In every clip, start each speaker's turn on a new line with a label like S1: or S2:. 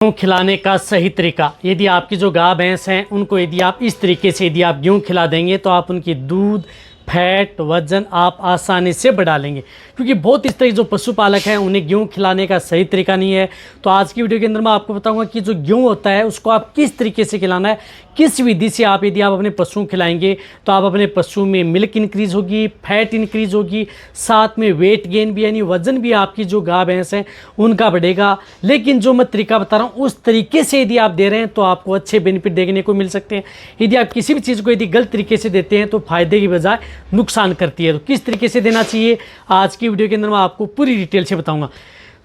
S1: गेहूँ खिलाने का सही तरीका। यदि आपकी जो गाय भैंस हैं उनको यदि आप इस तरीके से यदि आप गेहूँ खिला देंगे तो आप उनकी दूध, फैट, वज़न आप आसानी से बढ़ा लेंगे। क्योंकि बहुत इस तरह जो पशुपालक हैं उन्हें गेहूँ खिलाने का सही तरीका नहीं है। तो आज की वीडियो के अंदर मैं आपको बताऊंगा कि जो गेहूँ होता है उसको आप किस तरीके से खिलाना है, किस विधि से आप यदि आप अपने पशुओं को खिलाएंगे तो आप अपने पशु में मिल्क इंक्रीज़ होगी, फैट इंक्रीज़ होगी, साथ में वेट गेन भी यानी वज़न भी आपकी जो गाय भैंस हैं उनका बढ़ेगा। लेकिन जो मैं तरीका बता रहा हूँ उस तरीके से यदि आप दे रहे हैं तो आपको अच्छे बेनिफिट देखने को मिल सकते हैं। यदि आप किसी भी चीज़ को यदि गलत तरीके से देते हैं तो फ़ायदे की बजाय नुकसान करती है। तो किस तरीके से देना चाहिए आज की वीडियो के अंदर मैं आपको पूरी डिटेल से बताऊंगा।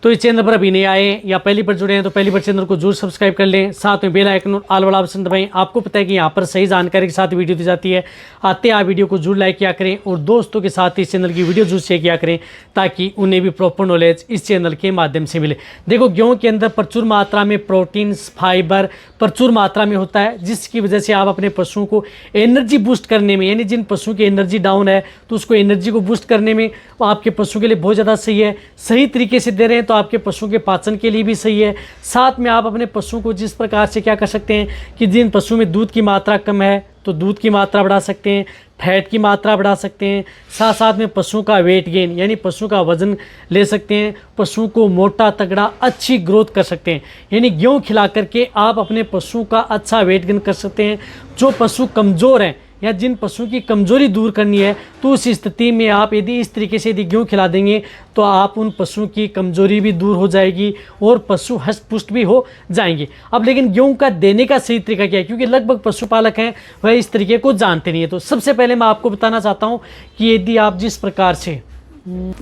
S1: तो इस चैनल पर अभी नए आए या पहली बार जुड़े हैं तो पहली बार चैनल को जरूर सब्सक्राइब कर लें, साथ में बेल आइकन और ऑल वाला ऑप्शन दबाएं। आपको पता है कि यहाँ पर सही जानकारी के साथ वीडियो दी जाती है। आते आप वीडियो को जरूर लाइक किया करें और दोस्तों के साथ इस चैनल की वीडियो जरूर शेयर किया करें ताकि उन्हें भी प्रॉपर नॉलेज इस चैनल के माध्यम से मिले। देखो, गेहूँ के अंदर प्रचुर मात्रा में प्रोटीन्स, फाइबर प्रचुर मात्रा में होता है, जिसकी वजह से आप अपने पशुओं को एनर्जी बूस्ट करने में, यानी जिन पशुओं की एनर्जी डाउन है तो उसको एनर्जी को बूस्ट करने में आपके पशु के लिए बहुत ज़्यादा सही है। सही तरीके से दे रहे हैं तो आपके पशुओं के पाचन के लिए भी सही है। साथ में आप अपने पशुओं को जिस प्रकार से क्या कर सकते हैं कि जिन पशुओं में दूध की मात्रा कम है तो दूध की मात्रा बढ़ा सकते हैं, फैट की मात्रा बढ़ा सकते हैं, साथ साथ में पशुओं का वेट गेन यानी पशु का वजन ले सकते हैं, पशुओं को मोटा तगड़ा अच्छी ग्रोथ कर सकते हैं। यानी गेहूँ खिला करके आप अपने पशुओं का अच्छा वेट गेन कर सकते हैं। जो पशु कमज़ोर हैं या जिन पशुओं की कमज़ोरी दूर करनी है तो उस स्थिति में आप यदि इस तरीके से यदि गेहूँ खिला देंगे तो आप उन पशुओं की कमज़ोरी भी दूर हो जाएगी और पशु हष्ट पुष्ट भी हो जाएंगे। अब लेकिन गेहूँ का देने का सही तरीका क्या है, क्योंकि लगभग पशुपालक हैं वह इस तरीके को जानते नहीं है। तो सबसे पहले मैं आपको बताना चाहता हूँ कि यदि आप जिस प्रकार से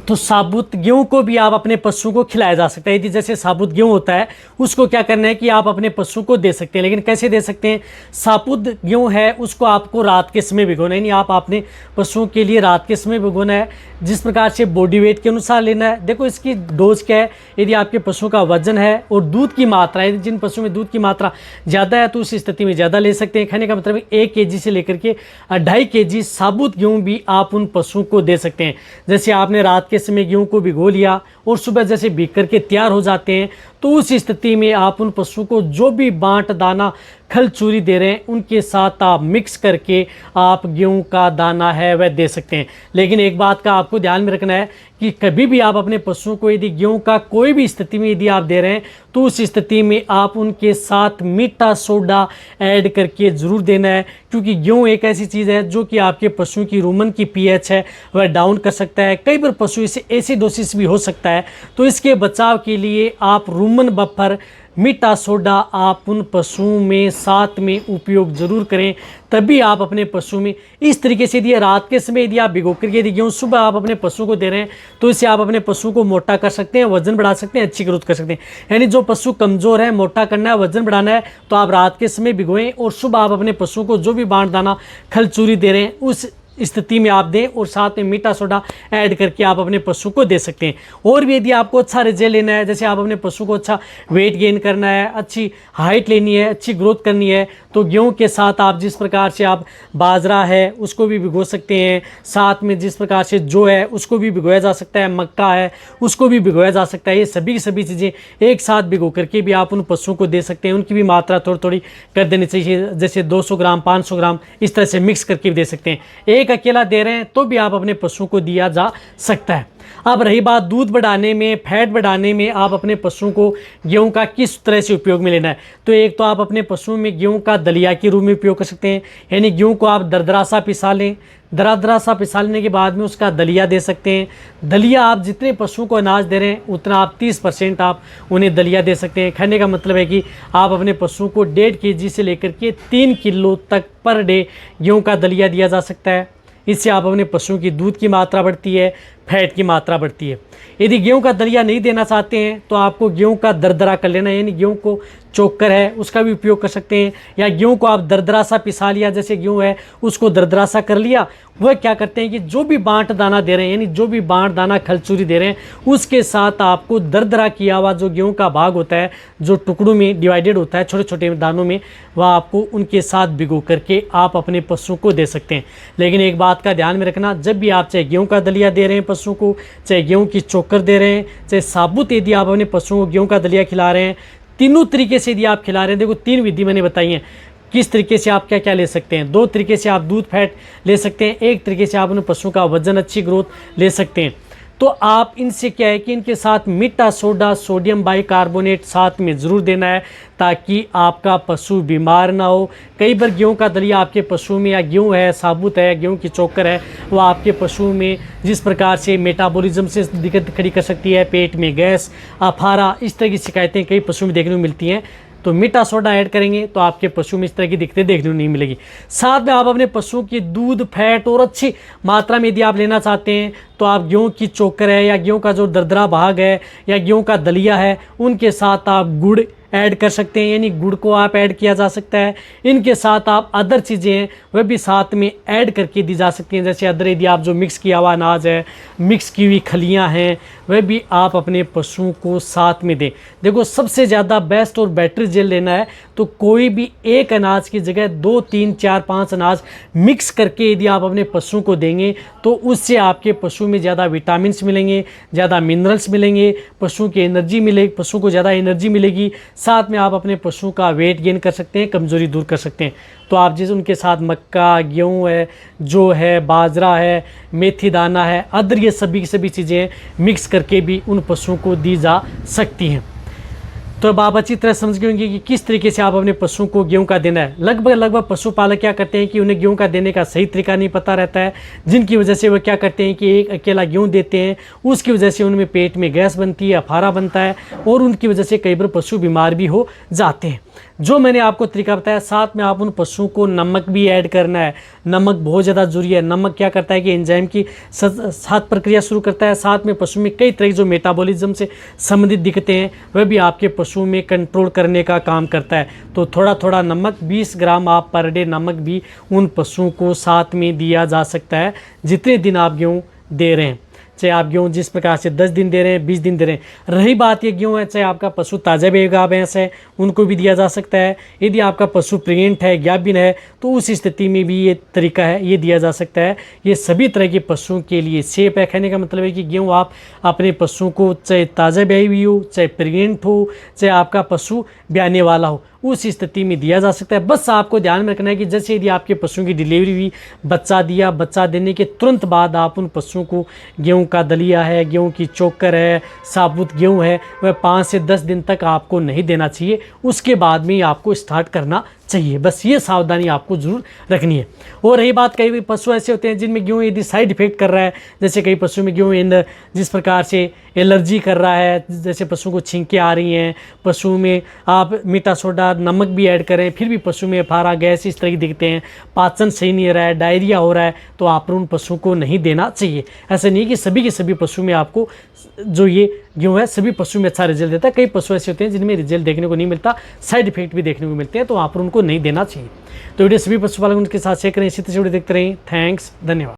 S1: तो साबुत गेहूँ को भी आप अपने पशुओं को खिलाया जा सकता है। यदि जैसे साबुत गेहूँ होता है उसको क्या करना है कि आप अपने पशु को दे सकते हैं। लेकिन कैसे दे सकते हैं? साबुत गेहूँ है उसको आपको रात के समय भिगोना है, यानी आप अपने पशुओं के लिए रात के समय भिगोना है। जिस प्रकार से बॉडी वेट के अनुसार लेना है। देखो, इसकी डोज क्या है, यदि आपके पशु का वजन है और दूध की मात्रा, यदि जिन पशुओं में दूध की मात्रा ज़्यादा है तो उस स्थिति में ज़्यादा ले सकते हैं। खाने का मतलब 1 kg से लेकर के 2.5 kg साबुत गेहूँ भी आप उन पशुओं को दे सकते हैं। जैसे आपने रात के समय गेहूँ को भिगो लिया और सुबह जैसे भीग करके तैयार हो जाते हैं तो उस स्थिति में आप उन पशुओं को जो भी बांट दाना खल चूरी दे रहे हैं उनके साथ आप मिक्स करके आप गेहूं का दाना है वह दे सकते हैं। लेकिन एक बात का आपको ध्यान में रखना है कि कभी भी आप अपने पशुओं को यदि गेहूं का कोई भी स्थिति में यदि आप दे रहे हैं तो उस स्थिति में आप उनके साथ मीठा सोडा ऐड करके ज़रूर देना है। क्योंकि गेहूं एक ऐसी चीज़ है जो कि आपके पशुओं की रूमन की पीएच है वह डाउन कर सकता है। कई बार पशु इससे एसिडोसिस भी हो सकता है। तो इसके बचाव के लिए आप रूमन बफर, मीठा सोडा आप उन पशुओं में साथ में उपयोग जरूर करें। तभी आप अपने पशु में इस तरीके से यदि रात के समय यदि आप भिगो करके यदि गेहूँ सुबह आप अपने पशु को दे रहे हैं तो इससे आप अपने पशु को मोटा कर सकते हैं, वजन बढ़ा सकते हैं, अच्छी ग्रोथ कर सकते हैं। यानी जो पशु कमज़ोर है, मोटा करना है, वजन बढ़ाना है तो आप रात के समय भिगोएं और सुबह आप अपने पशु को जो भी बांट दाना खल चूरी दे रहे हैं उस स्थिति में आप दें और साथ में मीठा सोडा ऐड करके आप अपने पशु को दे सकते हैं। और भी यदि आपको अच्छा रिजल्ट लेना है, जैसे आप अपने पशु को अच्छा वेट गेन करना है, अच्छी हाइट लेनी है, अच्छी ग्रोथ करनी है, तो गेहूं के साथ आप जिस प्रकार से आप बाजरा है उसको भी भिगो सकते हैं। साथ में जिस प्रकार से जौ है उसको भी भिगोया जा सकता है, मक्का है उसको भी भिगोया जा सकता है। ये सभी की सभी चीज़ें एक साथ भिगो करके भी आप उन पशुओं को दे सकते हैं। उनकी भी मात्रा थोड़ी थोड़ी कर देनी चाहिए, जैसे 200 ग्राम, 500 ग्राम इस तरह से मिक्स करके भी दे सकते हैं। एक अकेला दे रहे हैं तो भी आप अपने पशुओं को दिया जा सकता है। अब रही बात दूध बढ़ाने में, फैट बढ़ाने में आप अपने पशुओं को गेहूं का किस तरह से उपयोग में लेना है, तो एक तो आप अपने पशुओं में गेहूं का दलिया के रूप में उपयोग कर सकते हैं। यानी गेहूं को आप दरदरा सा पिसा लें, दरदरा सा पिसा लेने के बाद में उसका दलिया दे सकते हैं। दलिया आप जितने पशुओं को अनाज दे रहे हैं उतना आप 30% आप उन्हें दलिया दे सकते हैं। खाने का मतलब है कि आप अपने पशुओं को 1.5 kg से लेकर के 3 किलो तक पर डे गेहूं का दलिया दिया जा सकता है। इससे आप अपने पशुओं की दूध की मात्रा बढ़ती है, फैट की मात्रा बढ़ती है। यदि गेहूं का दलिया नहीं देना चाहते हैं तो आपको गेहूं का दरदरा कर लेना है, यानी गेहूं को चोकर है उसका भी उपयोग कर सकते हैं। या गेहूं को आप दरदरा सा पिसा लिया, जैसे गेहूं है उसको दरदरा सा कर लिया। वह क्या करते हैं कि जो भी बांट दाना दे रहे हैं, यानी जो भी बांट दाना खलचूरी दे रहे हैं उसके साथ आपको दरदरा किया हुआ जो गेहूं का भाग होता है, जो टुकड़ों में डिवाइडेड होता है छोटे छोटे दानों में, वह आपको उनके साथ भिगो करके आप अपने पशु को दे सकते हैं। लेकिन एक बात का ध्यान में रखना, जब भी आप चाहे गेहूं का दलिया दे रहे हैं पशु को, चाहे गेहूं की चोकर दे रहे हैं, चाहे साबुत यदि आप अपने पशुओं को गेहूं का दलिया खिला रहे हैं, तीनों तरीके से यदि आप खिला रहे हैं, देखो 3 विधि मैंने बताई हैं किस तरीके से आप क्या क्या ले सकते हैं। 2 तरीके से आप दूध फैट ले सकते हैं, 1 तरीके से आप उन पशुओं का वजन, अच्छी ग्रोथ ले सकते हैं। तो आप इनसे क्या है कि इनके साथ मीठा सोडा, सोडियम बाइकार्बोनेट साथ में ज़रूर देना है ताकि आपका पशु बीमार ना हो। कई बार गेहूं का दलिया आपके पशु में, या गेहूं है साबुत है, गेहूं की चोकर है, वो आपके पशु में जिस प्रकार से मेटाबॉलिज्म से दिक्कत खड़ी कर सकती है, पेट में गैस, अफारा, इस तरह की शिकायतें कई पशु में देखने को मिलती हैं। तो मीठा सोडा ऐड करेंगे तो आपके पशु में इस तरह की दिक्कतें देखने को नहीं मिलेगी। साथ में आप अपने पशुओं की दूध, फैट और अच्छी मात्रा में यदि आप लेना चाहते हैं तो आप गेहूं की चोकर है, या गेहूं का जो दरदरा भाग है, या गेहूं का दलिया है, उनके साथ आप गुड़ ऐड कर सकते हैं, यानी गुड़ को आप ऐड किया जा सकता है। इनके साथ आप अदर चीज़ें हैं वह भी साथ में ऐड करके दी जा सकती हैं, जैसे अदर यदि आप जो मिक्स किया हुआ अनाज है, मिक्स की हुई खलियां हैं, वह भी आप अपने पशुओं को साथ में दें। देखो सबसे ज़्यादा बेस्ट और बेटर जेल लेना है तो कोई भी एक अनाज की जगह 2, 3, 4, 5 अनाज मिक्स करके यदि आप अपने पशुओं को देंगे तो उससे आपके पशु में ज़्यादा विटामिन्स मिलेंगे, ज़्यादा मिनरल्स मिलेंगे, पशुओं की एनर्जी मिलेगी, पशुओं को ज़्यादा एनर्जी मिलेगी। साथ में आप अपने पशुओं का वेट गेन कर सकते हैं, कमज़ोरी दूर कर सकते हैं। तो आप जैसे उनके साथ मक्का, गेहूँ है, जो है बाजरा है, मेथी दाना है, अदर, ये सभी की सभी चीज़ें मिक्स करके भी उन पशुओं को दी जा सकती हैं। तो अब आप अच्छी तरह समझ गए होंगे कि किस तरीके से आप अपने पशुओं को गेहूं का देना है। लगभग पशुपालक क्या करते हैं कि उन्हें गेहूं का देने का सही तरीका नहीं पता रहता है, जिनकी वजह से वो क्या करते हैं कि एक अकेला गेहूं देते हैं, उसकी वजह से उनमें पेट में गैस बनती है, अफारा बनता है, और उनकी वजह से कई बार पशु बीमार भी हो जाते हैं। जो मैंने आपको तरीका बताया, साथ में आप उन पशुओं को नमक भी ऐड करना है। नमक बहुत ज़्यादा जरूरी है। नमक क्या करता है कि एंजाइम की साथ प्रक्रिया शुरू करता है, साथ में पशु में कई तरह की जो मेटाबॉलिज्म से संबंधित दिक्कतें हैं वह भी आपके पशुओं में कंट्रोल करने का काम करता है। तो थोड़ा थोड़ा नमक, 20 ग्राम आप पर डे नमक भी उन पशुओं को साथ में दिया जा सकता है जितने दिन आप गेहूँ दे रहे हैं। चाहे आप गेहूँ जिस प्रकार से 10 दिन दे रहे हैं, 20 दिन दे रहे हैं। रही बात ये गेहूँ है, चाहे आपका पशु ताज़ा बेगा भैंस है, उनको भी दिया जा सकता है। यदि आपका पशु प्रेग्नेंट है, ज्ञापिन है, तो उस स्थिति में भी ये तरीका है, ये दिया जा सकता है। ये सभी तरह के पशुओं के लिए सेफ है। कहने का मतलब है कि गेहूँ आप अपने पशुओं को, चाहे ताज़ा ब्याई हुई हो, चाहे प्रेग्नेंट हो, चाहे आपका पशु ब्याने वाला हो, उस स्थिति में दिया जा सकता है। बस आपको ध्यान में रखना है कि जैसे यदि आपके पशुओं की डिलीवरी हुई, बच्चा दिया, बच्चा देने के तुरंत बाद आप उन पशुओं को गेहूं का दलिया है, गेहूं की चोकर है, साबुत गेहूं है, वह 5 से 10 दिन तक आपको नहीं देना चाहिए। उसके बाद में ही आपको स्टार्ट करना चाहिए। बस ये सावधानी आपको जरूर रखनी है। और रही बात, कई पशु ऐसे होते हैं जिनमें गेहूँ यदि साइड इफेक्ट कर रहा है, जैसे कई पशु में गेहूँ जिस प्रकार से एलर्जी कर रहा है, जैसे पशु को छींकें आ रही हैं, पशु में आप मीठा सोडा, नमक भी ऐड करें, फिर भी पशु में फारा, गैस, इस तरह की दिखते हैं, पाचन सही नहीं हो रहा है, डायरिया हो रहा है, तो आप उन पशुओं को नहीं देना चाहिए। ऐसा नहीं कि सभी के सभी पशु में आपको जो ये गेहूँ है सभी पशु में अच्छा रिजल्ट देता है। कई पशु ऐसे होते हैं जिनमें रिजल्ट देखने को नहीं मिलता, साइड इफेक्ट भी देखने को मिलते हैं, तो आप उनको नहीं देना चाहिए। तो वीडियो सभी पशुपालकों के साथ शेयर करें, इसी तरह से वीडियो देखते रहें। थैंक्स, धन्यवाद।